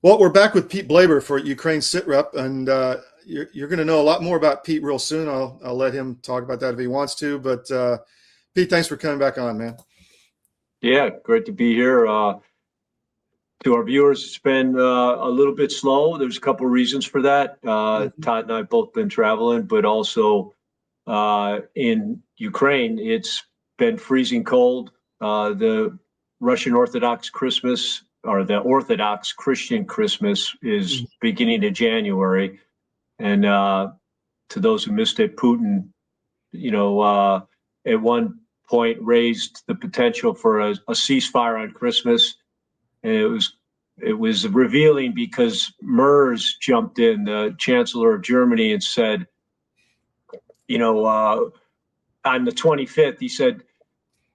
Well, we're back with Pete Blaber for Ukraine SitRep, and you're going to know a lot more about Pete real soon. I'll let him talk about that if he wants to. But Pete, thanks for coming back on, man. Yeah, great to be here. To our viewers, it's been a little bit slow. There's a couple of reasons for that. Todd and I both been traveling, but also in Ukraine, it's been freezing cold. The Russian Orthodox Christmas, or the Orthodox Christian Christmas, is beginning of January. And to those who missed it, Putin, at one point raised the potential for a ceasefire on Christmas. And it was revealing because MERS jumped in, the Chancellor of Germany, and said, on the 25th, he said,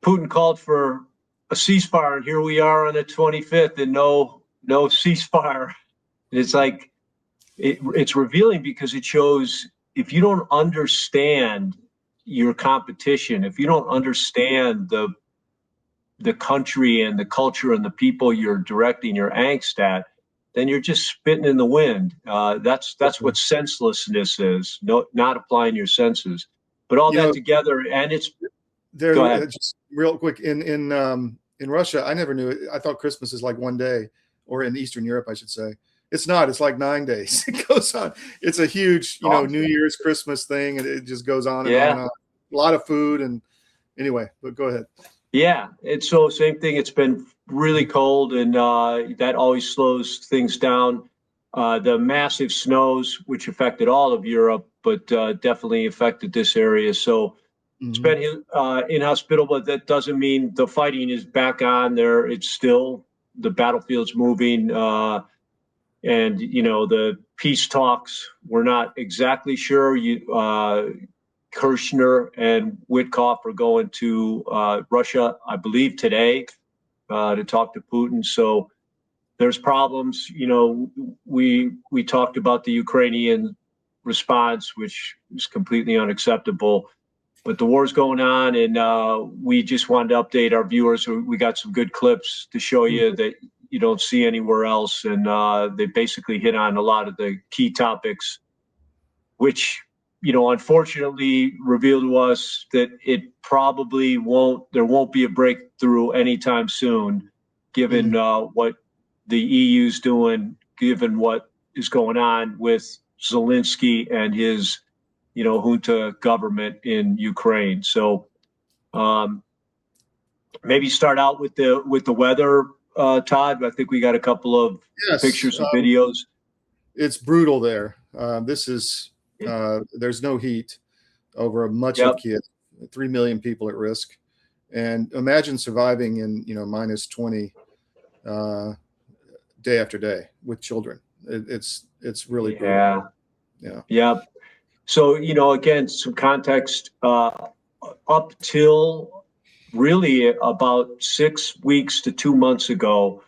Putin called for a ceasefire, and here we are on the 25th, and no ceasefire. And it's like, it's revealing because it shows if you don't understand your competition, if you don't understand the country and the culture and the people you're directing your angst at, then you're just spitting in the wind. That's what senselessness is, not applying your senses. But all that together, and it's there. Go ahead. Just real quick, in Russia, I never knew it. I thought Christmas is like one day, or in Eastern Europe, I should say. It's not. It's like 9 days. It goes on. It's a huge, New Year's, Christmas thing, and it just goes on and on and on. A lot of food, and anyway. But go ahead. Yeah, it's so same thing. It's been really cold, and that always slows things down. The massive snows, which affected all of Europe, but definitely affected this area. So it's been inhospitable, but that doesn't mean the fighting is back on there. It's still, the battlefield's moving. And, the peace talks, we're not exactly sure. Kirchner and Witkoff are going to Russia, I believe, today to talk to Putin. So there's problems. We talked about the Ukrainian response, which is completely unacceptable. But the war's going on, and we just wanted to update our viewers. We got some good clips to show you that you don't see anywhere else. And they basically hit on a lot of the key topics, which, unfortunately revealed to us that it probably there won't be a breakthrough anytime soon, given what the EU's doing, given what is going on with Zelensky and his, junta government in Ukraine. So maybe start out with the weather, Todd. I think we got a couple of pictures and videos. It's brutal there. This is there's no heat over much of Kiev. 3 million people at risk, and imagine surviving in minus 20 day after day with children. It's really brutal. Yeah. So again, some context. Up till really about 6 weeks to 2 months ago,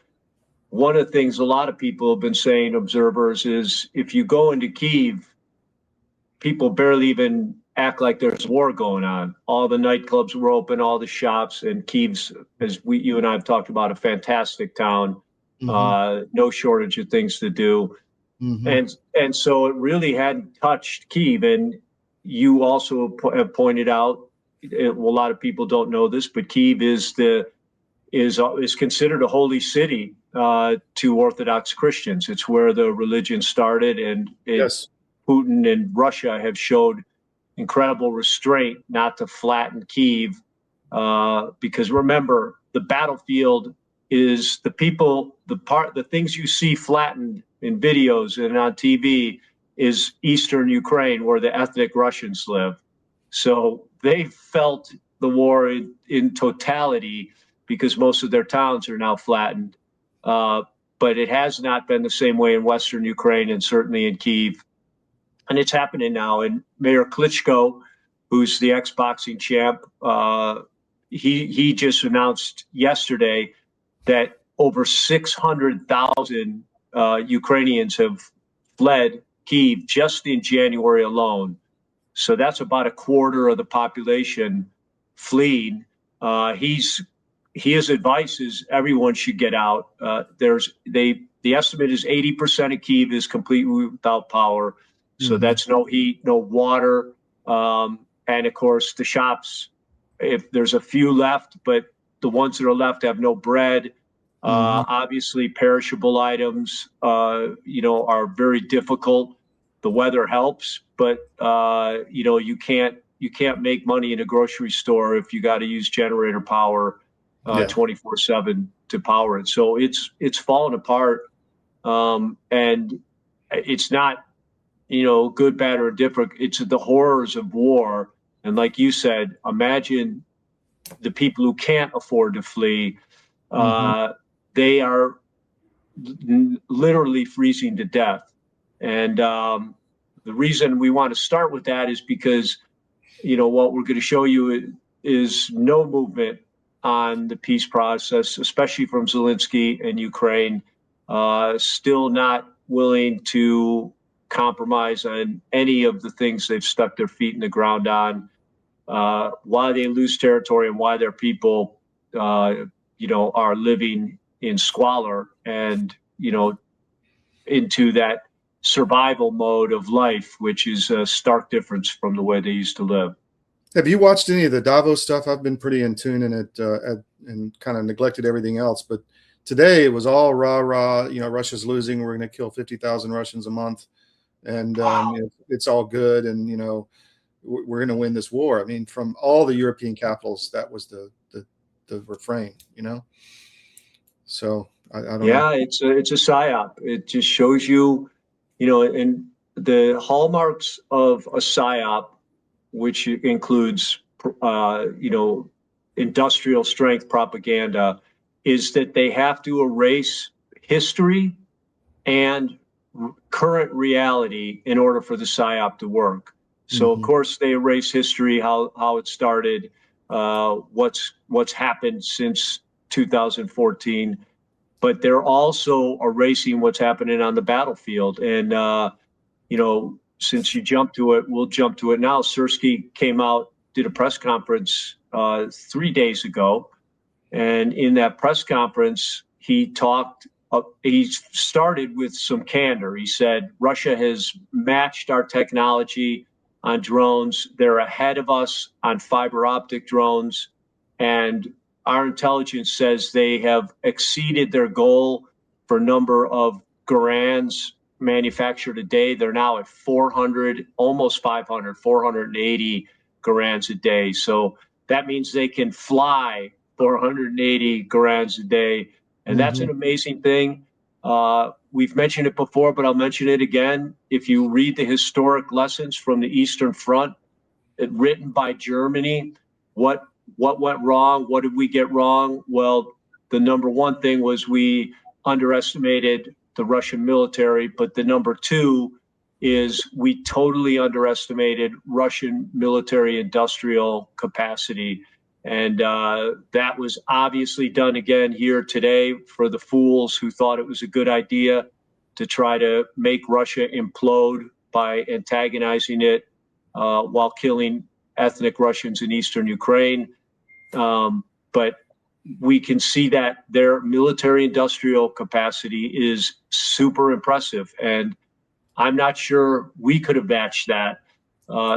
one of the things a lot of people have been saying, observers, is if you go into Kyiv, people barely even act like there's war going on. All the nightclubs were open, all the shops, and Kyiv's, as you and I have talked about, a fantastic town. No shortage of things to do. And so it really hadn't touched Kyiv. And you also have pointed out, a lot of people don't know this, but Kyiv is considered a holy city to Orthodox Christians. It's where the religion started, and Putin and Russia have showed incredible restraint not to flatten Kyiv, because remember, the battlefield is the people, the things you see flattened in videos and on TV is Eastern Ukraine, where the ethnic Russians live. So they felt the war in totality because most of their towns are now flattened. But it has not been the same way in Western Ukraine and certainly in Kyiv. And it's happening now. And Mayor Klitschko, who's the ex-boxing champ, he just announced yesterday that over 600,000 Ukrainians have fled Kyiv just in January alone. So that's about a quarter of the population fleeing. His advice is everyone should get out. the estimate is 80% of Kyiv is completely without power. So that's no heat, no water. And of course, the shops, if there's a few left, but the ones that are left have no bread. Obviously, perishable items, are very difficult. The weather helps, but you can't make money in a grocery store if you got to use generator power 24/7 to power it. So it's fallen apart, and it's not good, bad, or different. It's the horrors of war, and like you said, imagine the people who can't afford to flee. They are literally freezing to death. And the reason we want to start with that is because, what we're going to show you is no movement on the peace process, especially from Zelensky and Ukraine, still not willing to compromise on any of the things they've stuck their feet in the ground on, why they lose territory and why their people, are living in squalor and, into that survival mode of life, which is a stark difference from the way they used to live. Have you watched any of the Davos stuff? I've been pretty in tune in it and kind of neglected everything else. But today it was all rah, rah, Russia's losing. We're going to kill 50,000 Russians a month. And it's all good. And, we're going to win this war. I mean, from all the European capitals, that was the refrain, So I don't know. Yeah, it's a psyop. It just shows you, and the hallmarks of a psyop, which includes, industrial strength propaganda, is that they have to erase history and current reality in order for the psyop to work. So of course they erase history, how it started, what's happened since 2014. But they're also erasing what's happening on the battlefield. And, since you jumped to it, we'll jump to it now. Sirski came out, did a press conference 3 days ago. And in that press conference, he started with some candor. He said, Russia has matched our technology on drones. They're ahead of us on fiber optic drones. And our intelligence says they have exceeded their goal for number of Garans manufactured a day. They're now at 400, almost 500, 480 Garans a day. So that means they can fly 480 Garans a day. And that's an amazing thing. We've mentioned it before, but I'll mention it again. If you read the historic lessons from the Eastern Front, written by Germany, what went wrong? What did we get wrong? Well, the number one thing was we underestimated the Russian military, but the number two is we totally underestimated Russian military industrial capacity. And that was obviously done again here today for the fools who thought it was a good idea to try to make Russia implode by antagonizing it while killing ethnic Russians in eastern Ukraine. But we can see that their military industrial capacity is super impressive. And I'm not sure we could have matched that.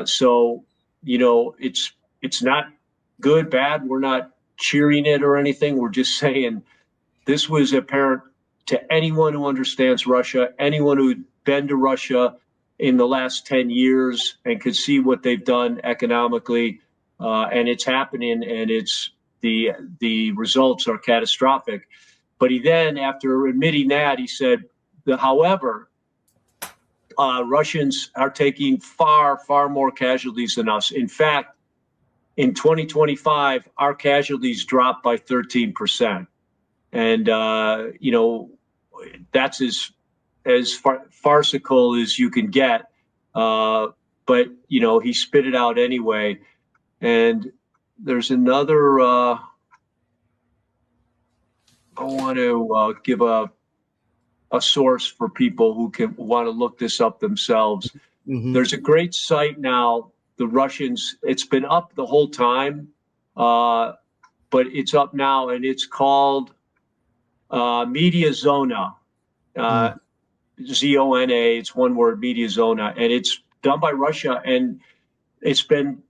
So, it's not good, bad. We're not cheering it or anything. We're just saying this was apparent to anyone who understands Russia, anyone who'd been to Russia in the last 10 years and could see what they've done economically. And it's happening, and the results are catastrophic. But he then, after admitting that, he said, however, Russians are taking far, far more casualties than us. In fact, in 2025, our casualties dropped by 13%. And, that's as farcical as you can get. But, he spit it out anyway. And there's another, I want to give a source for people who can want to look this up themselves. There's a great site now, the Russians, it's been up the whole time, but it's up now, and it's called Media Zona. Zona. It's one word, Media Zona, and it's done by Russia, and it's been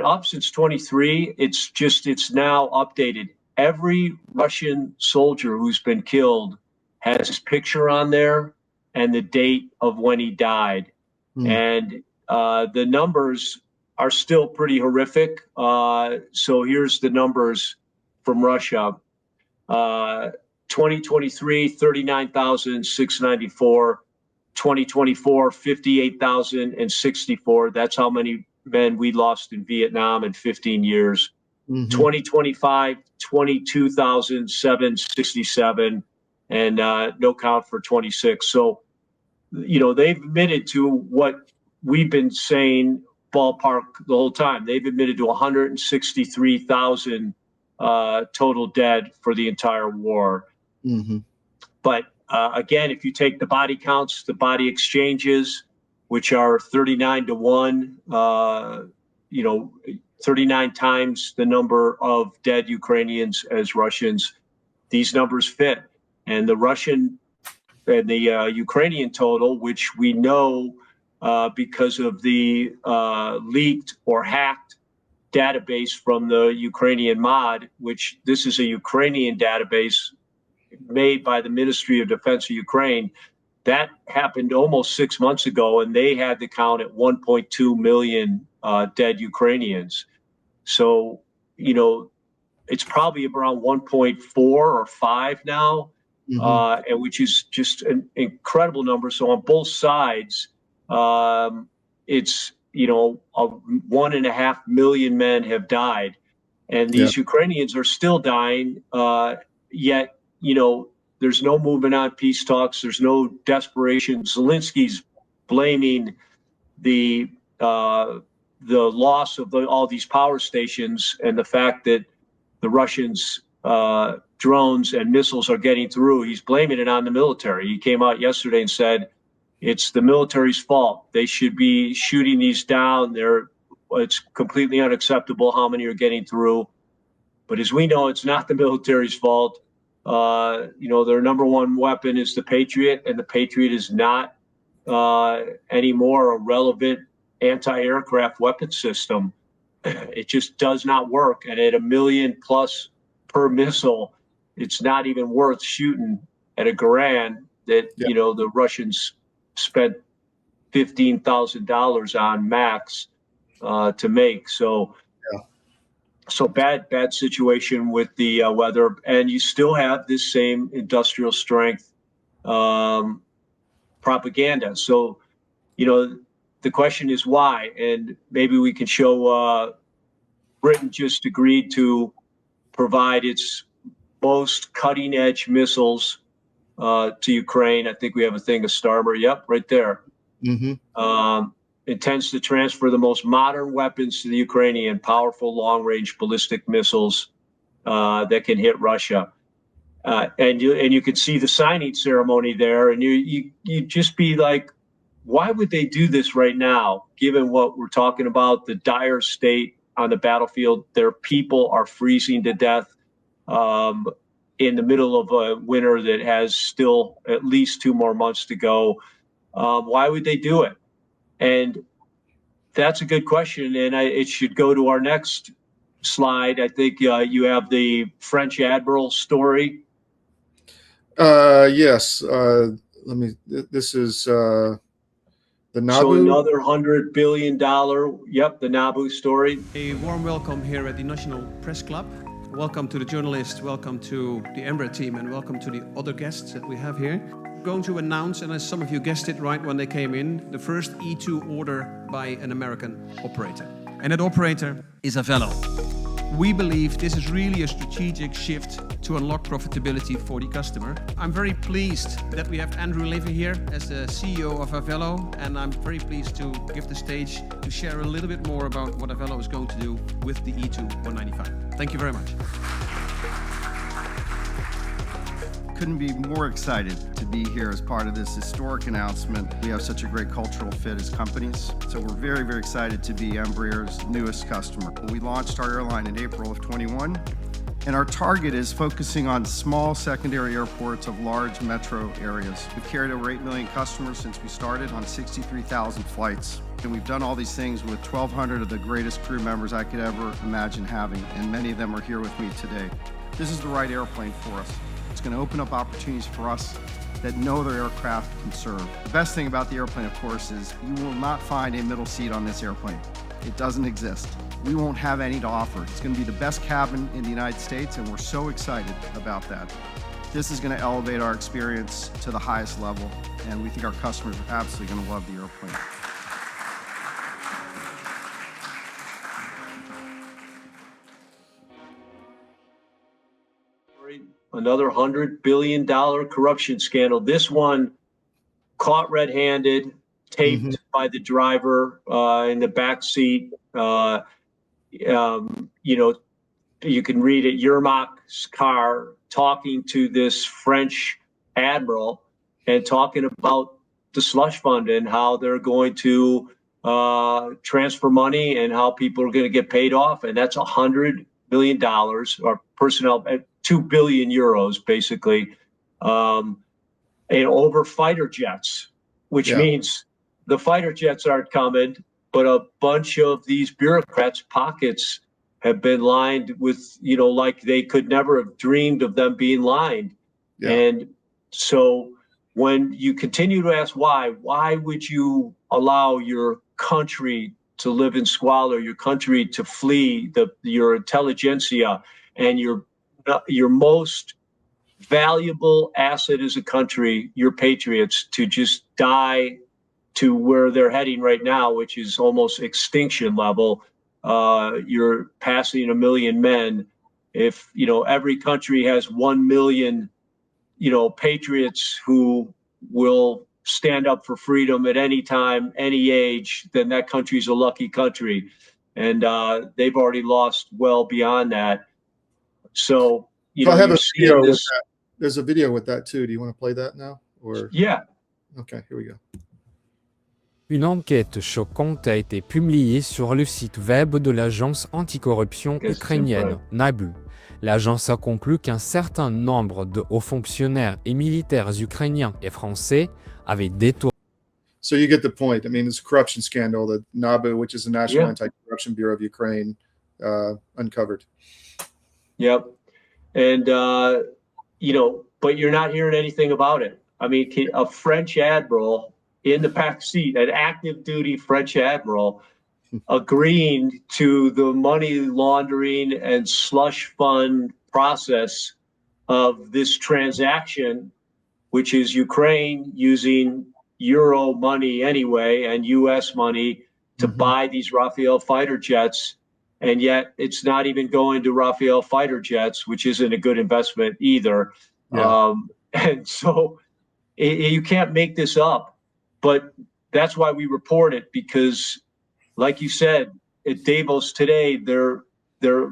up since 23. It's now updated. Every Russian soldier who's been killed has his picture on there and the date of when he died. And the numbers are still pretty horrific. So here's the numbers from Russia. 2023, 39,694. 2024, 58,064. That's how many men we lost in Vietnam in 15 years. 2025, 22,767, and no count for 26. So, they've admitted to what we've been saying, ballpark, the whole time. They've admitted to 163,000 total dead for the entire war. But again, if you take the body counts, the body exchanges, which are 39 to 1, 39 times the number of dead Ukrainians as Russians, these numbers fit. And the Russian and the Ukrainian total, which we know because of the leaked or hacked database from the Ukrainian MOD, which this is a Ukrainian database made by the Ministry of Defense of Ukraine. That happened almost 6 months ago, and they had the count at 1.2 million dead Ukrainians. So, it's probably around 1.4 or 5 now, and which is just an incredible number. So on both sides, it's 1.5 million men have died, and these Ukrainians are still dying. Yet, there's no movement on peace talks. There's no desperation. Zelensky's blaming the loss of all these power stations and the fact that the Russians' drones and missiles are getting through. He's blaming it on the military. He came out yesterday and said it's the military's fault. They should be shooting these down. It's completely unacceptable how many are getting through. But as we know, it's not the military's fault. Their number one weapon is the Patriot, and the Patriot is not anymore a relevant anti-aircraft weapon system. It just does not work. And at $1 million plus per missile, it's not even worth shooting at a Garand that, the Russians spent $15,000 on max to make. So bad situation with the weather, and you still have this same industrial strength propaganda. So, the question is why, and maybe we can show Britain just agreed to provide its most cutting edge missiles to Ukraine. I think we have a thing of Starmer. Yep, right there. Intends to transfer the most modern weapons to the Ukrainian, powerful long-range ballistic missiles that can hit Russia. And you can see the signing ceremony there, and you just be like, why would they do this right now, given what we're talking about, the dire state on the battlefield? Their people are freezing to death in the middle of a winter that has still at least 2 more months to go. Why would they do it? And that's a good question, and it should go to our next slide. I think you have the French admiral story. Yes. This is the Nabu. So another $100 billion. Yep, the Nabu story. A warm welcome here at the National Press Club. Welcome to the journalists, welcome to the Embraer team, and welcome to the other guests that we have here. Going to announce, and as some of you guessed it right when they came in, the first E2 order by an American operator. And that operator is Avello. We believe this is really a strategic shift to unlock profitability for the customer. I'm very pleased that we have Andrew Levy here as the CEO of Avello, and I'm very pleased to give the stage to share a little bit more about what Avello is going to do with the E2 195. Thank you very much. Couldn't be more excited to be here as part of this historic announcement. We have such a great cultural fit as companies, so we're very, very excited to be Embraer's newest customer. We launched our airline in April of 21, And our target is focusing on small secondary airports of large metro areas. We've carried over 8 million customers since we started on 63,000 flights. And we've done all these things with 1,200 of the greatest crew members I could ever imagine having, and many of them are here with me today. This is the right airplane for us. It's going to open up opportunities for us that no other aircraft can serve. The best thing about the airplane, of course, is you will not find a middle seat on this airplane. It doesn't exist. We won't have any to offer. It's going to be the best cabin in the United States, and we're so excited about that. This is going to elevate our experience to the highest level, and we think our customers are absolutely going to love the airplane. Another $100 billion corruption scandal. This one caught red-handed, taped by the driver in the back seat. You know, you can read it, Yermak's car talking to this French admiral and talking about the slush fund and how they're going to transfer money and how people are going to get paid off. And that's $100 million or personnel, 2 billion euros, basically, and over fighter jets, which means the fighter jets aren't coming, but a bunch of these bureaucrats' pockets have been lined with, you know, like they could never have dreamed of them being lined. Yeah. And so when you continue to ask why would you allow your country to live in squalor, your country to flee your intelligentsia and your most valuable asset as a country, your patriots, to just die to where they're heading right now, which is almost extinction level. You're passing 1 million men. If, you know, every country has 1 million, you know, patriots who will stand up for freedom at any time, any age, then that country's a lucky country. And they've already lost well beyond that. So, you know, I have a video with that. There's a video with that too. Do you want to play that now? Or yeah. Okay, here we go. Une enquête choquante a été publiée sur le site web de l'agence anticorruption ukrainienne, NABU. L'agence a conclu qu'un certain nombre de hauts fonctionnaires et militaires ukrainiens et français avaient détourné. So you get the point. I mean, it's a corruption scandal that NABU, which is the National Anti-Corruption Bureau of Ukraine, uncovered. Yep. And, you know, but you're not hearing anything about it. I mean, a French admiral in the back seat, an active duty French admiral, agreeing to the money laundering and slush fund process of this transaction, which is Ukraine using Euro money anyway and US money to buy these Rafale fighter jets. And yet it's not even going to Rafale fighter jets, which isn't a good investment either. Yeah. And so you can't make this up. But that's why we report it, because like you said, at Davos today, their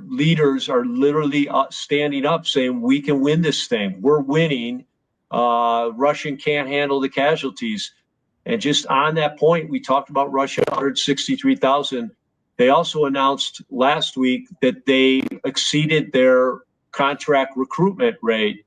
leaders are literally standing up saying, we can win this thing. We're winning. Russia can't handle the casualties. And just on that point, we talked about Russia, 163,000. They also announced last week that they exceeded their contract recruitment rate.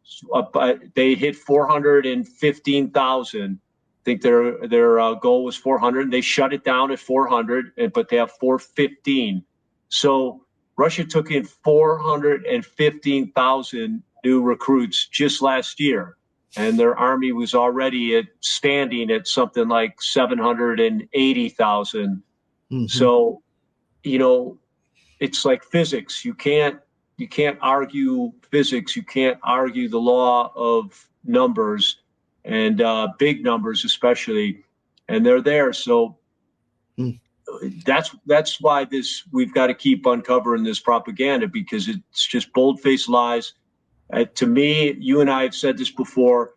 They hit 415,000. I think their goal was 400. They shut it down at 400, but they have 415. So Russia took in 415,000 new recruits just last year, and their army was already standing at something like 780,000. So, you know, it's like physics. You can't argue physics. You can't argue the law of numbers. And big numbers especially, and they're there. So that's why we've got to keep uncovering this propaganda, because it's just bold-faced lies. To me, you and I have said this before.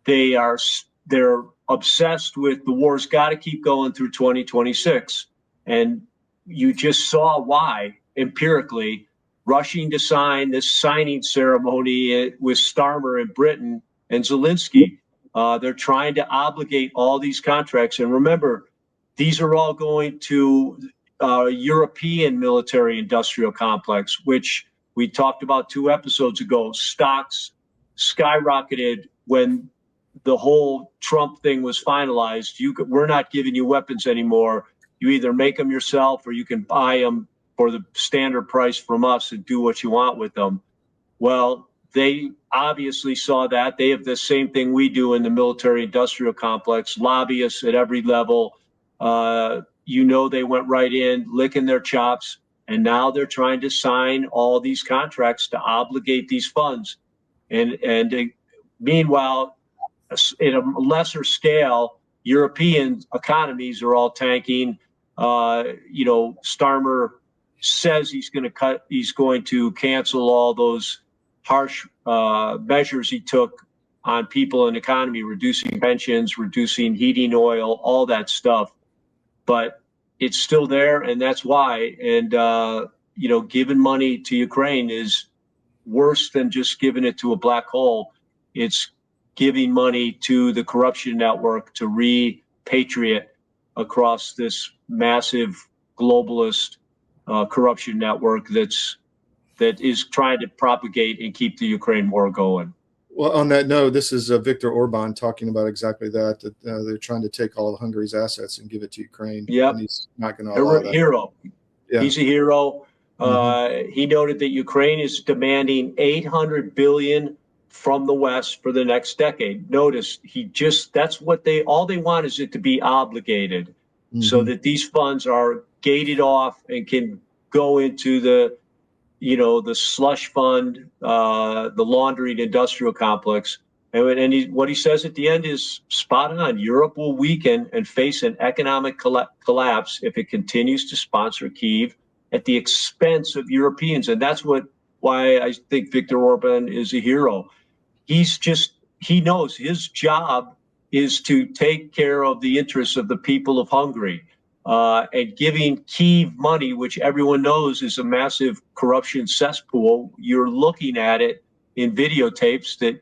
They're obsessed with the war's got to keep going through 2026, and you just saw why empirically. Rushing to sign this signing ceremony with Starmer in Britain and Zelensky. They're trying to obligate all these contracts. And remember, these are all going to European military industrial complex, which we talked about 2 episodes ago, stocks skyrocketed when the whole Trump thing was finalized. We're not giving you weapons anymore. You either make them yourself or you can buy them for the standard price from us and do what you want with them. Well, they obviously saw that. They have the same thing we do in the military industrial complex, lobbyists at every level. They went right in, licking their chops, and now they're trying to sign all these contracts to obligate these funds. And meanwhile, in a lesser scale, European economies are all tanking. Starmer says he's going to cancel all those harsh measures he took on people and economy, reducing pensions, reducing heating oil, all that stuff. But it's still there, and that's why. And, giving money to Ukraine is worse than just giving it to a black hole. It's giving money to the corruption network to repatriate across this massive globalist corruption network that is trying to propagate and keep the Ukraine war going. Well, on that note, this is Viktor Orban talking about exactly that they're trying to take all of Hungary's assets and give it to Ukraine. Yep. And he's not going to allow that. Hero. Yeah. He's a hero. He noted that Ukraine is demanding $800 billion from the West for the next decade. Notice all they want is it to be obligated so that these funds are gated off and can go into the slush fund, the laundering industrial complex. And what he says at the end is spot on. Europe will weaken and face an economic collapse if it continues to sponsor Kyiv at the expense of Europeans. And that's why I think Viktor Orban is a hero. He knows his job is to take care of the interests of the people of Hungary. And giving Kyiv money, which everyone knows is a massive corruption cesspool. You're looking at it in videotapes that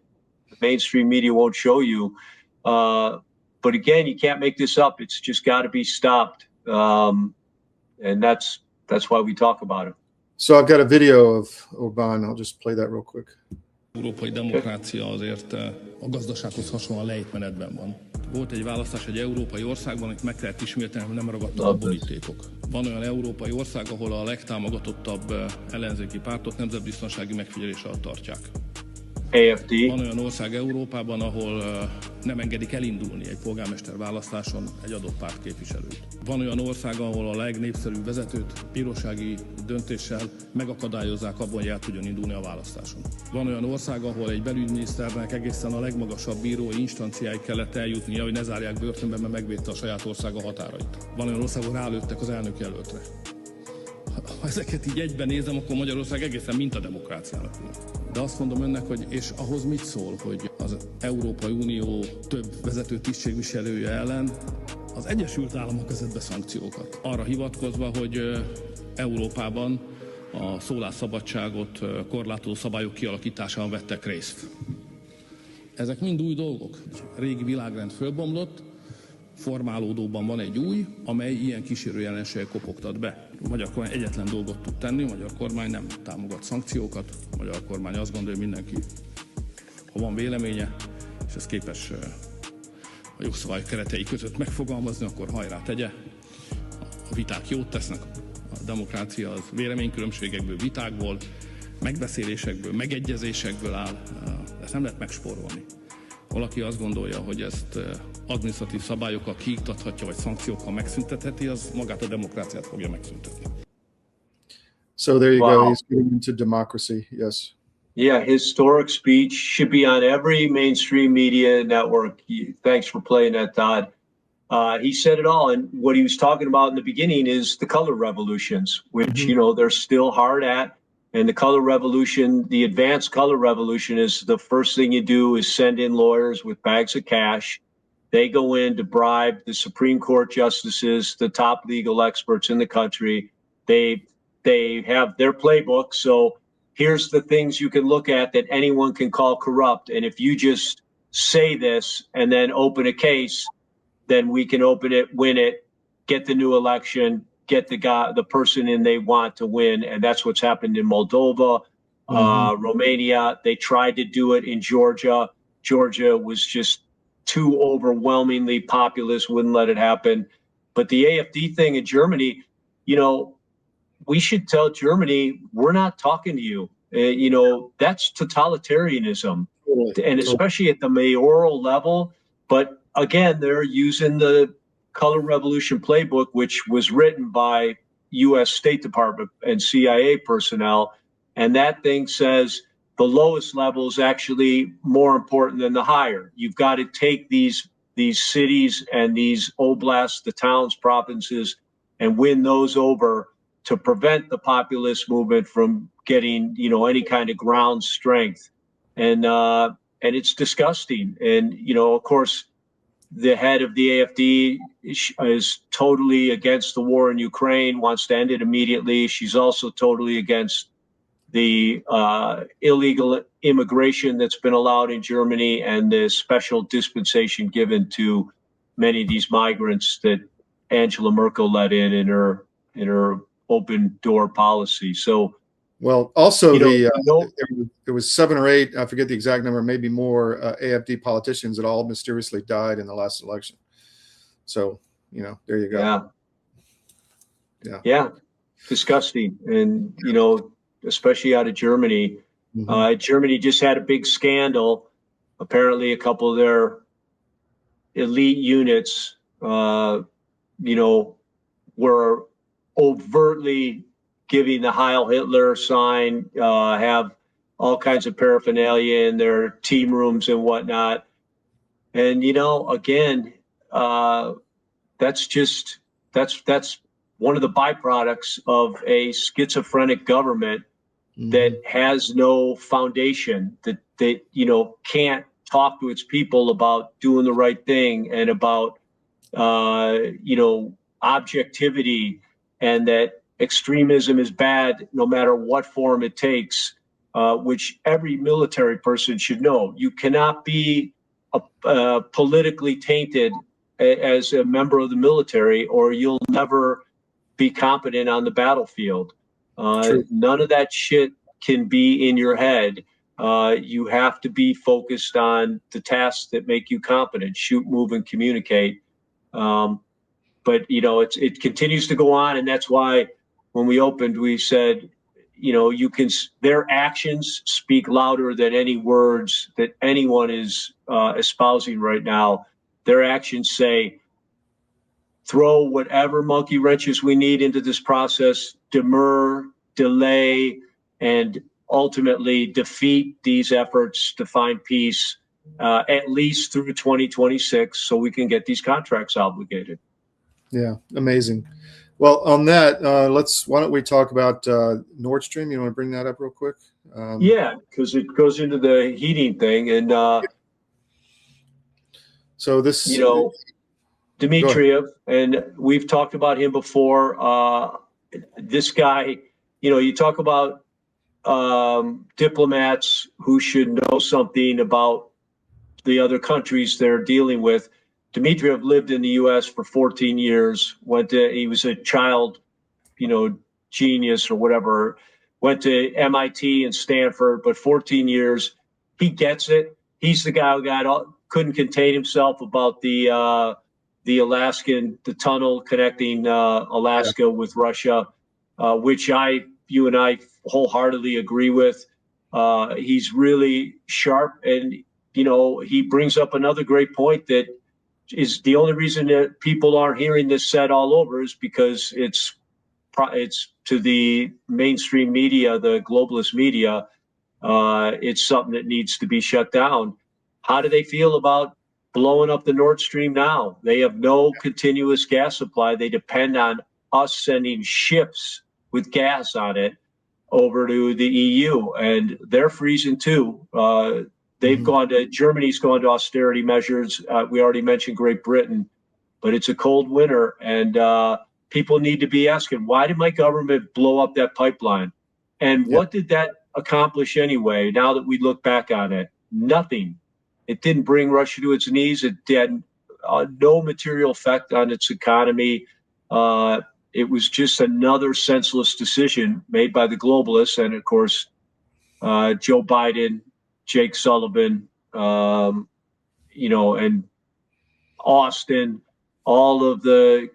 the mainstream media won't show you. But again, you can't make this up. It's just got to be stopped. And that's why we talk about it. So I've got a video of Orban. I'll just play that real quick. Európai demokrácia azért a gazdasághoz hasonlóan lejtmenetben van. Volt egy választás egy európai országban, amit meg kellett ismételni, hogy nem ragadtak a borítékok. Van olyan európai ország, ahol a legtámogatottabb ellenzéki pártot nemzetbiztonsági megfigyelés alatt tartják. AFD. Van olyan ország Európában, ahol nem engedik elindulni egy polgármester választáson egy adott párt képviselőt. Van olyan ország, ahol a legnépszerűbb vezetőt bírósági döntéssel megakadályozzák abban, hogy el tudjon indulni a választáson. Van olyan ország, ahol egy belügyminiszternek egészen a legmagasabb bírói instanciáig kellett eljutnia, hogy ne zárják börtönbe, mert megvédte a saját országa határait. Van olyan ország, ahol rálőttek az elnökjelöltre. Ha ezeket így egyben nézem, akkor Magyarország egészen mintademokráciának tűnik. De azt mondom önnek, hogy és ahhoz mit szól, hogy az Európai Unió több vezető tisztségviselője ellen az Egyesült Államok vezet be szankciókat. Arra hivatkozva, hogy Európában a szólásszabadságot korlátozó szabályok kialakításában vettek részt. Ezek mind új dolgok. A régi világrend fölbomlott, formálódóban van egy új, amely ilyen kísérő jelenségek kopogtat be. A magyar kormány egyetlen dolgot tud tenni, a magyar kormány nem támogat szankciókat, a magyar kormány azt gondolja, hogy mindenki, ha van véleménye, és ez képes a jogszabály keretei között megfogalmazni, akkor hajrá tegye. A viták jót tesznek, a demokrácia az véleménykülönbségekből, vitákból, megbeszélésekből, megegyezésekből áll, ezt nem lehet megspórolni. Valaki azt gondolja, hogy ezt adminisztratív szabályokkal kiiktathatja, vagy szankciókkal megszüntetheti, az magát a demokráciát fogja megszüntetni. So there you go. He's getting into democracy. Yes. Yeah, historic speech should be on every mainstream media network. Thanks for playing that, Todd. He said it all. And what he was talking about in the beginning is the color revolutions, which, they're still hard at. And the color revolution, the advanced color revolution is the first thing you do is send in lawyers with bags of cash. They go in to bribe the Supreme Court justices, the top legal experts in the country. They have their playbook. So here's the things you can look at that anyone can call corrupt. And if you just say this and then open a case, then we can open it, win it, get the new election, get the person in they want to win. And that's what's happened in Moldova. Romania. They tried to do it in Georgia. Georgia was just too overwhelmingly populist, wouldn't let it happen. But the AfD thing in Germany, you know, we should tell Germany, we're not talking to you. You know, that's totalitarianism, and especially at the mayoral level. But again, they're using the Color Revolution playbook, which was written by U.S. State Department and CIA personnel. And that thing says the lowest level is actually more important than the higher. You've got to take these cities and these oblasts, the towns, provinces, and win those over to prevent the populist movement from getting, you know, any kind of ground strength. And it's disgusting. And, you know, of course, the head of the AfD is totally against the war in Ukraine, wants to end it immediately. She's also totally against the illegal immigration that's been allowed in Germany and the special dispensation given to many of these migrants that Angela Merkel let in her open door policy. So, well, also know, there was 7 or 8, I forget the exact number, maybe more AfD politicians that all mysteriously died in the last election. So, you know, there you go. Yeah, disgusting. And, you know, especially out of Germany. Germany just had a big scandal. Apparently a couple of their elite units, you know, were overtly giving the Heil Hitler sign, have all kinds of paraphernalia in their team rooms and whatnot. And, you know, again, that's one of the byproducts of a schizophrenic government that has no foundation, that you know, can't talk to its people about doing the right thing and about you know, objectivity, and that extremism is bad no matter what form it takes, which every military person should know. You cannot be politically tainted as a member of the military, or you'll never be competent on the battlefield. None of that shit can be in your head. You have to be focused on the tasks that make you competent: shoot, move, and communicate. But you know, it continues to go on, and that's why when we opened, we said, you know, their actions speak louder than any words that anyone is espousing right now. Their actions say, throw whatever monkey wrenches we need into this process, demur, delay, and ultimately defeat these efforts to find peace, at least through 2026, so we can get these contracts obligated. Yeah, amazing. Well, on that, why don't we talk about Nord Stream? You want to bring that up real quick? Yeah, because it goes into the heating thing, and so this, you know, Dmitriev, and we've talked about him before. This guy, you know, you talk about diplomats who should know something about the other countries they're dealing with. Dmitriev lived in the U.S. for 14 years. He was a child, you know, genius or whatever. Went to MIT and Stanford, but 14 years. He gets it. He's the guy who couldn't contain himself about the tunnel connecting Alaska with Russia, which you and I wholeheartedly agree with. He's really sharp, and you know, he brings up another great point that is the only reason that people aren't hearing this said all over is because it's to the mainstream media, the globalist media. It's something that needs to be shut down. How do they feel about blowing up the Nord Stream now? They have no continuous gas supply. They depend on us sending ships with gas on it over to the EU, and they're freezing too. Germany's gone to austerity measures. We already mentioned Great Britain, but it's a cold winter, and people need to be asking, why did my government blow up that pipeline? And what did that accomplish anyway? Now that we look back on it, nothing. It didn't bring Russia to its knees. It had no material effect on its economy. It was just another senseless decision made by the globalists. And of course, Joe Biden, Jake Sullivan, and Austin, all the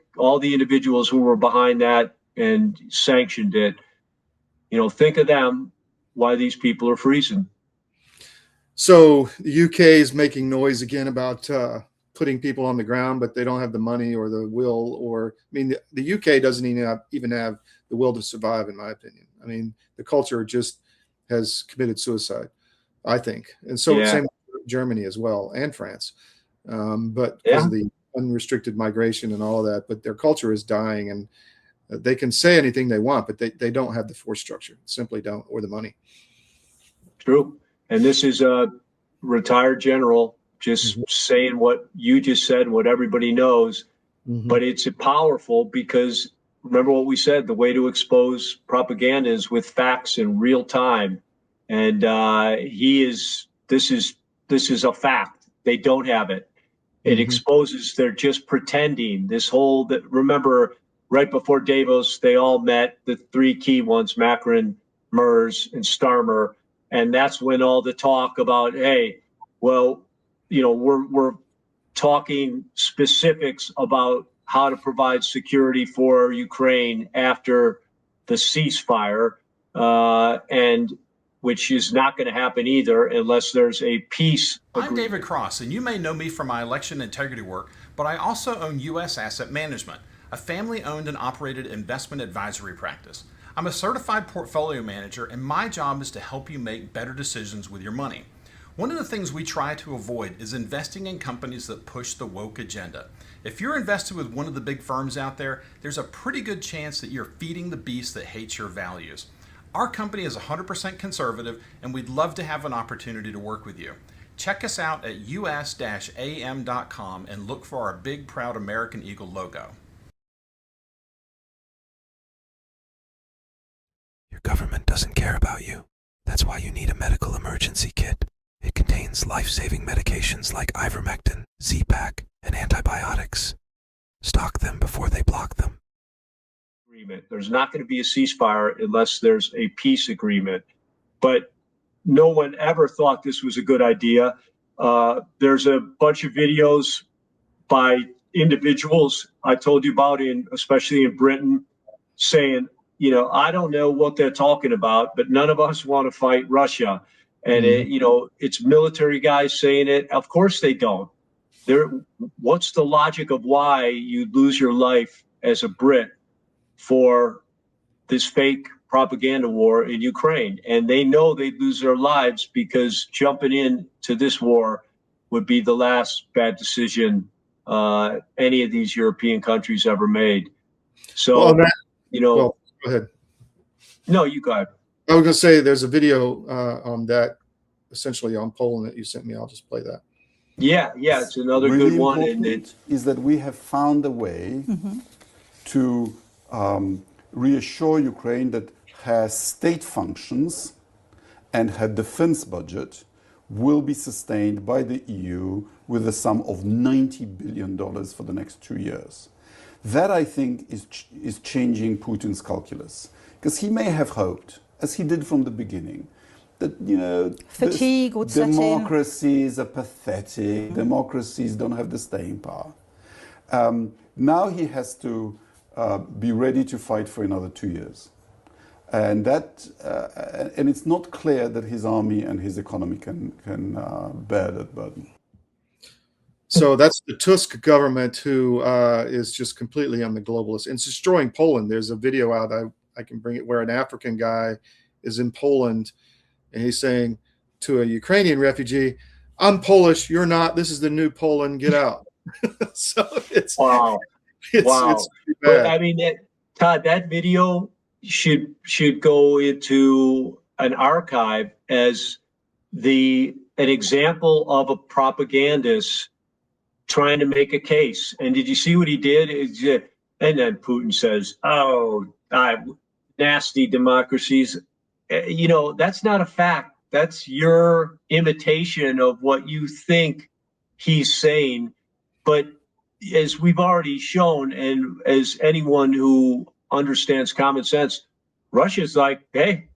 individuals who were behind that and sanctioned it. Think of them, why these people are freezing. So the UK is making noise again about putting people on the ground, but they don't have the money or the will, the UK doesn't even have the will to survive, in my opinion. I mean, the culture just has committed suicide, I think. And so same with Germany as well, and France. But because of the unrestricted migration and all of that, but their culture is dying, and they can say anything they want, but they don't have the force structure, simply don't, or the money. True. And this is a retired general just saying what you just said, what everybody knows, but it's powerful because remember what we said, the way to expose propaganda is with facts in real time. And this is a fact. They don't have it. It exposes, they're just pretending remember right before Davos, they all met, the three key ones, Macron, Merz, and Starmer. And that's when all the talk about, hey, well, we're talking specifics about how to provide security for Ukraine after the ceasefire, and which is not going to happen either unless there's a peace agreement. I'm David Cross, and you may know me from my election integrity work, but I also own U.S. Asset Management, a family-owned and operated investment advisory practice. I'm a certified portfolio manager, and my job is to help you make better decisions with your money. One of the things we try to avoid is investing in companies that push the woke agenda. If you're invested with one of the big firms out there, there's a pretty good chance that you're feeding the beast that hates your values. Our company is 100% conservative, and we'd love to have an opportunity to work with you. Check us out at us-am.com and look for our big, proud American Eagle logo. Your government doesn't care about you. That's why you need a medical emergency kit. It contains life-saving medications like ivermectin, Z-Pak, and antibiotics. Stock them before they block them. There's not going to be a ceasefire unless there's a peace agreement. But no one ever thought this was a good idea. There's a bunch of videos by individuals I told you about, especially in Britain, saying, I don't know what they're talking about, but none of us want to fight Russia. And it's military guys saying it. Of course they don't. What's the logic of why you lose your life as a Brit for this fake propaganda war in Ukraine? And they know they'd lose their lives because jumping into this war would be the last bad decision any of these European countries ever made. So, go ahead. No, you go ahead. I was going to say there's a video on that, essentially on Poland, that you sent me. I'll just play that. Yeah, it's another really good one. And it is that we have found a way to reassure Ukraine that her state functions and her defense budget will be sustained by the EU with a sum of $90 billion for the next 2 years. That, I think, is changing Putin's calculus, because he may have hoped, as he did from the beginning, that fatigue would set in. Democracies are pathetic. Democracies don't have the staying power. Now he has to be ready to fight for another 2 years, and and it's not clear that his army and his economy can bear that burden. So that's the Tusk government who is just completely on the globalist. And it's destroying Poland. There's a video out, I can bring it, where an African guy is in Poland and he's saying to a Ukrainian refugee, "I'm Polish, you're not. This is the new Poland, get out." So it's wow. It's but I mean, Todd, that video should go into an archive as an example of a propagandist trying to make a case. And did you see what he did? And then Putin says, "Oh, nasty democracies." That's not a fact. That's your imitation of what you think he's saying. But as we've already shown, and as anyone who understands common sense, Russia's like, hey,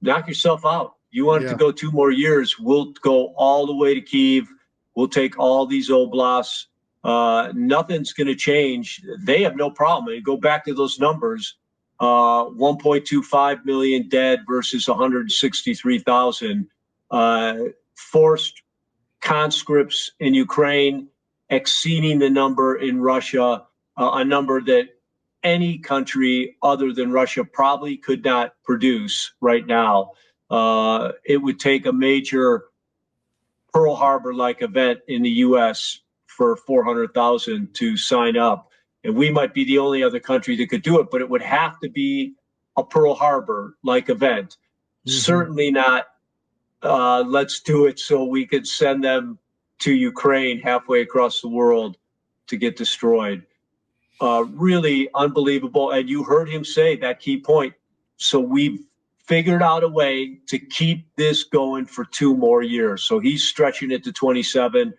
knock yourself out. You want it to go 2 more years, we'll go all the way to Kyiv. We'll take all these oblasts. Nothing's going to change. They have no problem. And go back to those numbers, 1.25 million dead versus 163,000. Forced conscripts in Ukraine, exceeding the number in Russia, a number that any country other than Russia probably could not produce right now. It would take a major Pearl Harbor-like event in the U.S. for 400,000 to sign up. And we might be the only other country that could do it, but it would have to be a Pearl Harbor-like event. Certainly not, let's do it so we could send them to Ukraine halfway across the world to get destroyed. Really unbelievable. And you heard him say that key point. So we've figured out a way to keep this going for 2 more years. So he's stretching it to 27.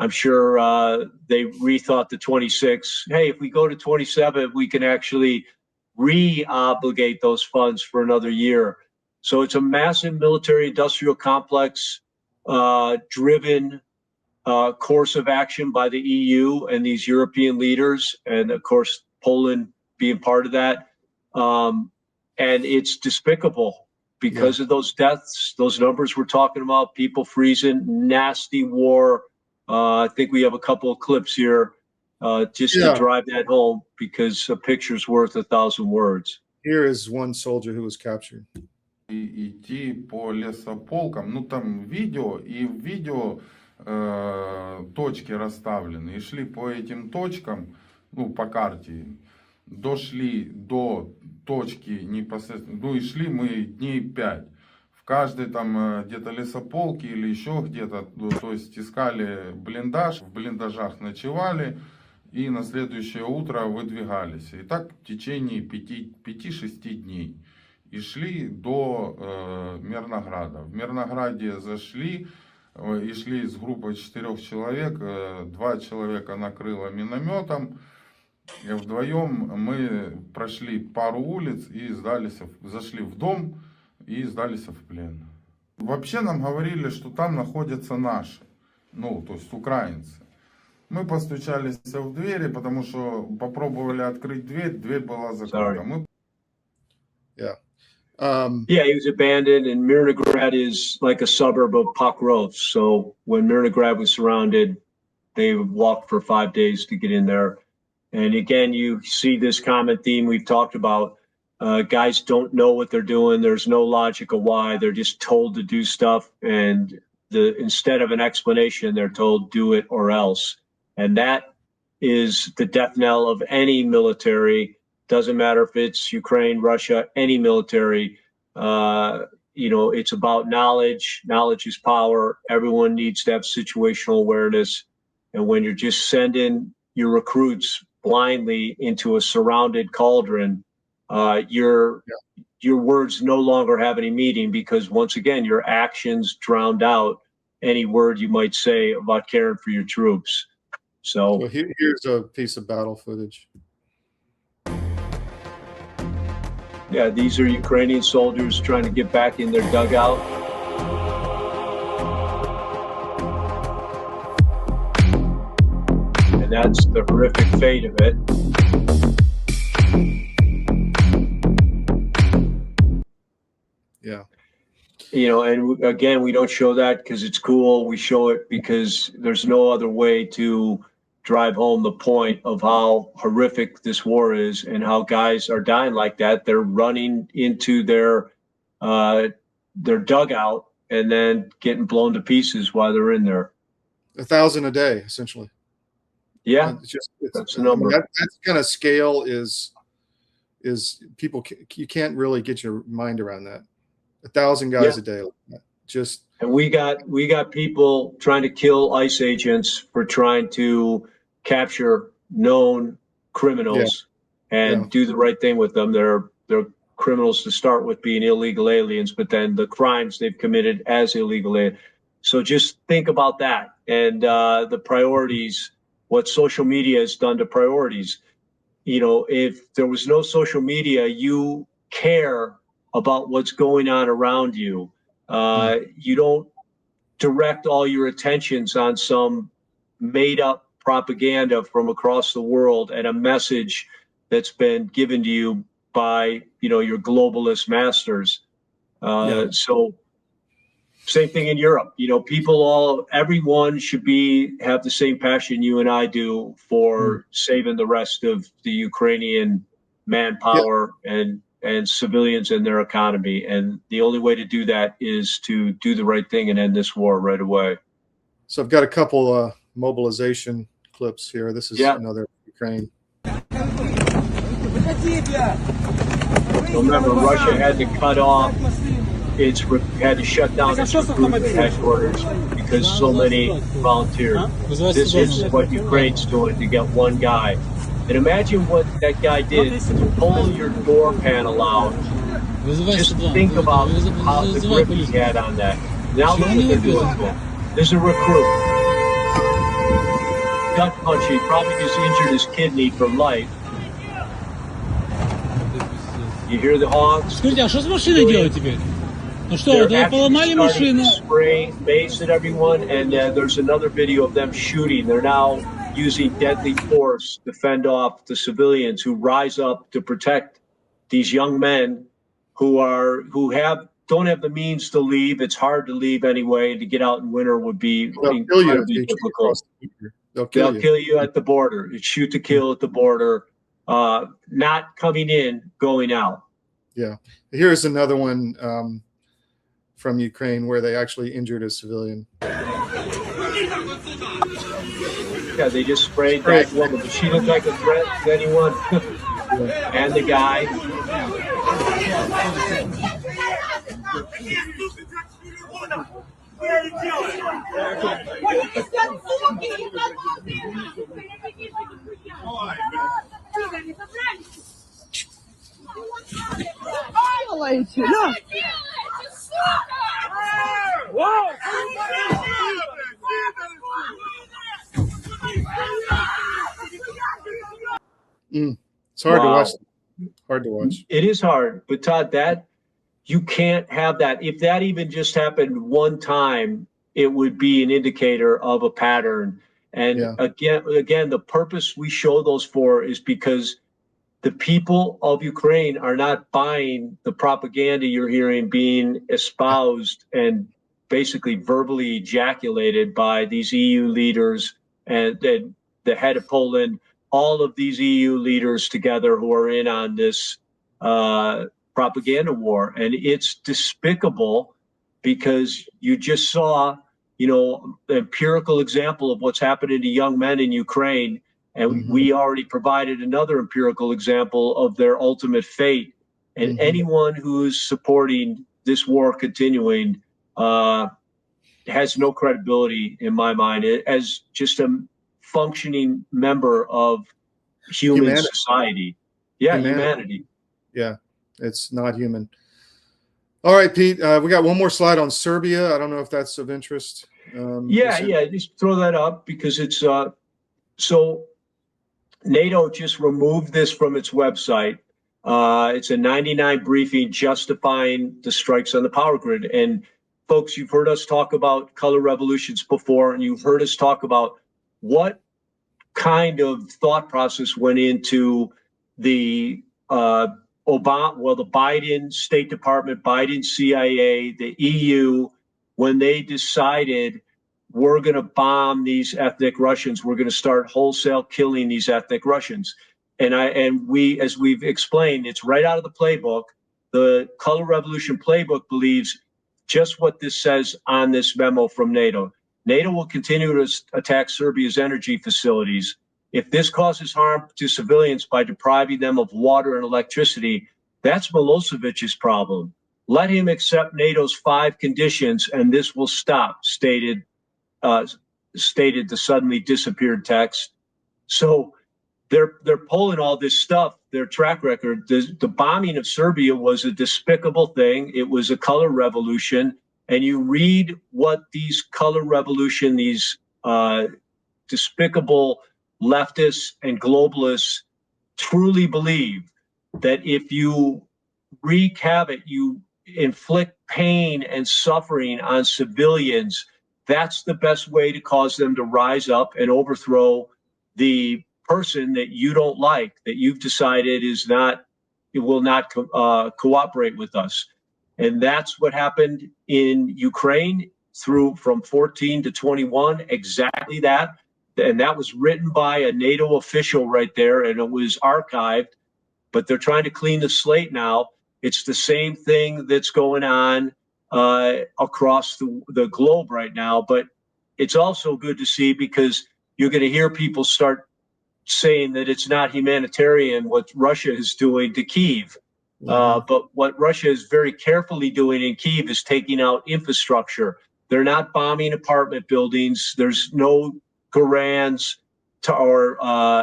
I'm sure they rethought the 26. Hey, if we go to 27, we can actually re-obligate those funds for another year. So it's a massive military industrial complex driven course of action by the EU and these European leaders, and of course, Poland being part of that. And it's despicable because of those deaths, those numbers we're talking about, people freezing, nasty war. I think we have a couple of clips here just to drive that home, because a picture's worth 1,000 words. Here is one soldier who was captured. Идти по лесополкам, ну там видео, и в видео точки расставлены, и шли по этим точкам, ну по карте, дошли до точки непосредственно, ну и шли мы дней 5. В каждой там где-то лесополке или еще где-то, то есть искали блиндаж, в блиндажах ночевали и на следующее утро выдвигались. И так в течение 5-6 дней. И шли до Мирнограда. В Мирнограде зашли и шли с группой 4 человек. 2 человека накрыло минометом. И вдвоем мы прошли пару улиц и зашли в дом и сдались в плен. Вообще нам говорили, что там находятся наши, ну, то есть украинцы. Мы постучались в двери, потому что попробовали открыть дверь, дверь была закрыта. Yeah, he was abandoned, and Mirnograd is like a suburb of Pokrovsk. So when Mirnograd was surrounded, they walked for 5 days to get in there. And again, you see this common theme we've talked about. Guys don't know what they're doing. There's no logic of why. They're just told to do stuff, and instead of an explanation, they're told do it or else. And that is the death knell of any military. Doesn't matter if it's Ukraine, Russia, any military. It's about knowledge. Knowledge is power. Everyone needs to have situational awareness. And when you're just sending your recruits blindly into a surrounded cauldron, your words no longer have any meaning, because once again, your actions drowned out any word you might say about caring for your troops. So here's a piece of battle footage. Yeah, these are Ukrainian soldiers trying to get back in their dugout. And that's the horrific fate of it. Yeah. And again, we don't show that because it's cool. We show it because there's no other way to drive home the point of how horrific this war is and how guys are dying like that. They're running into their dugout and then getting blown to pieces while they're in there. 1,000 a day, essentially. Yeah, that's the number. That kind of scale is people, you can't really get your mind around that. 1,000 guys a day. And we got people trying to kill ICE agents for trying to capture known criminals and do the right thing with them. They're criminals to start with, being illegal aliens, but then the crimes they've committed as illegal aliens. So just think about that and the priorities, what social media has done to priorities. If there was no social media, you care about what's going on around you. You don't direct all your attentions on some made up propaganda from across the world and a message that's been given to you by, your globalist masters. So same thing in Europe. Everyone should have the same passion you and I do for saving the rest of the Ukrainian manpower and civilians and their economy. And the only way to do that is to do the right thing and end this war right away. So I've got a couple mobilization clips here. This is another Ukraine. Remember, Russia had to cut off had to shut down its recruitment headquarters because so many volunteered. This is what Ukraine's doing to get one guy. And imagine what that guy did to pull your door panel out. Just think about how the grip he had on that. Now look what they're doing to him. There's a recruit. Gut punching, probably just injured his kidney for life. You hear the honks? Скажите, а что с машиной делать теперь? Ну что, поломали машину? Spraying mace at everyone, and there's another video of them shooting. They're now using deadly force to fend off the civilians who rise up to protect these young men who don't have the means to leave. It's hard to leave anyway. To get out in winter would be incredibly difficult. They'll kill you at the border. It's shoot to kill at the border. Not coming in, going out. Yeah. Here's another one from Ukraine where they actually injured a civilian. Yeah, they just sprayed that woman. Does she look like a threat to anyone? And the guy. It's hard to watch. Hard to watch. It is hard, but Todd, you can't have that. If that even just happened one time, it would be an indicator of a pattern. And again, the purpose we show those for is because the people of Ukraine are not buying the propaganda you're hearing being espoused and basically verbally ejaculated by these EU leaders and the head of Poland, all of these EU leaders together who are in on this propaganda war. And it's despicable because you just saw, the empirical example of what's happening to young men in Ukraine. And we already provided another empirical example of their ultimate fate. And anyone who is supporting this war continuing has no credibility in my mind as just a functioning member of human society. Yeah, humanity. Yeah, it's not human. All right, Pete, we got one more slide on Serbia. I don't know if that's of interest. Just throw that up because it's so NATO just removed this from its website. It's a 99 briefing justifying the strikes on the power grid. And folks, you've heard us talk about color revolutions before, and you've heard us talk about what kind of thought process went into the the Biden State Department, Biden CIA, the EU, when they decided we're going to bomb these ethnic Russians, we're going to start wholesale killing these ethnic Russians. And we, as we've explained, it's right out of the playbook. The Color Revolution playbook believes just what this says on this memo from NATO. NATO will continue to attack Serbia's energy facilities. If this causes harm to civilians by depriving them of water and electricity, that's Milosevic's problem. Let him accept NATO's 5 conditions and this will stop, stated the suddenly disappeared text. So they're pulling all this stuff, their track record. The bombing of Serbia was a despicable thing. It was a color revolution. And you read what these color revolution, these despicable leftists and globalists truly believe, that if you wreak havoc, you inflict pain and suffering on civilians, that's the best way to cause them to rise up and overthrow the person that you don't like, that you've decided will not cooperate with us. And that's what happened in Ukraine from 14 to 21, exactly that. And that was written by a NATO official right there, and it was archived, but they're trying to clean the slate now. It's the same thing that's going on across the globe right now, but it's also good to see because you're going to hear people start saying that it's not humanitarian what Russia is doing to Kyiv. But what Russia is very carefully doing in Kyiv is taking out infrastructure. They're not bombing apartment buildings. There's no Korans or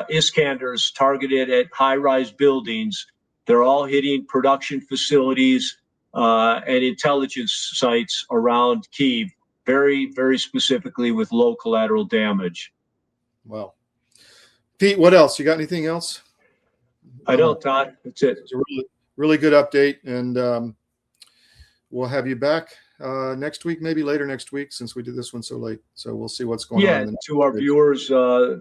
Iskanders targeted at high-rise buildings. They're all hitting production facilities and intelligence sites around Kyiv, very, very specifically with low collateral damage. Wow. Pete, what else? You got anything else? I don't, Todd. That's it. It's a really good update, and we'll have you back next week, maybe later next week, since we did this one so late. So we'll see what's going on. Yeah, to our viewers,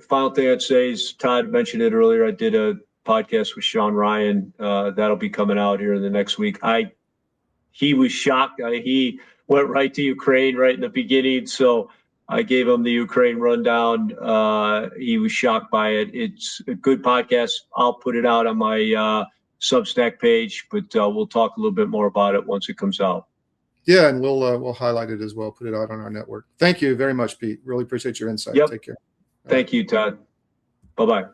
final thing I'd say is, Todd mentioned it earlier, I did a podcast with Sean Ryan. That'll be coming out here in the next week. He was shocked. He went right to Ukraine right in the beginning, so I gave him the Ukraine rundown. He was shocked by it. It's a good podcast. I'll put it out on my Substack page, but we'll talk a little bit more about it once it comes out. Yeah, and we'll highlight it as well, put it out on our network. Thank you very much, Pete. Really appreciate your insight. Yep. Take care. Thank you, Todd. Bye-bye.